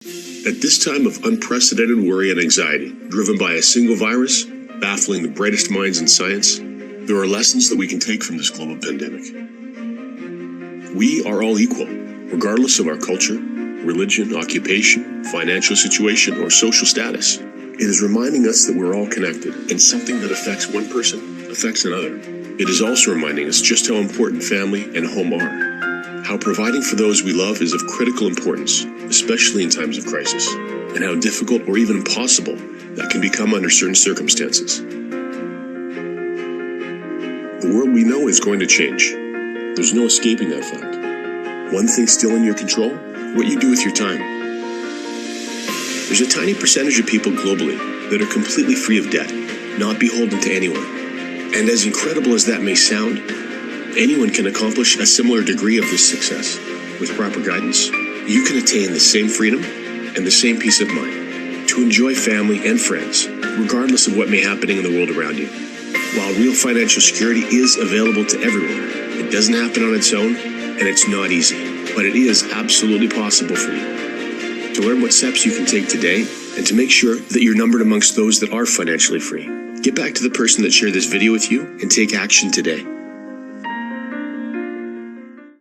At this time of unprecedented worry and anxiety, driven by a single virus, baffling the brightest minds in science, there are lessons that we can take from this global pandemic. We are all equal, regardless of our culture, religion, occupation, financial situation, or social status. It is reminding us that we're all connected, and something that affects one person affects another. It is also reminding us just how important family and home are. How providing for those we love is of critical importance, especially in times of crisis, and how difficult or even impossible that can become under certain circumstances. The world we know is going to change. There's no escaping that fact. One thing still in your control: what you do with your time. There's a tiny percentage of people globally that are completely free of debt, not beholden to anyone. And as incredible as that may sound, anyone can accomplish a similar degree of this success. With proper guidance, you can attain the same freedom and the same peace of mind to enjoy family and friends, regardless of what may be happening in the world around you. While real financial security is available to everyone, it doesn't happen on its own, and it's not easy, but it is absolutely possible for you. To learn what steps you can take today, and to make sure that you're numbered amongst those that are financially free, get back to the person that shared this video with you and take action today.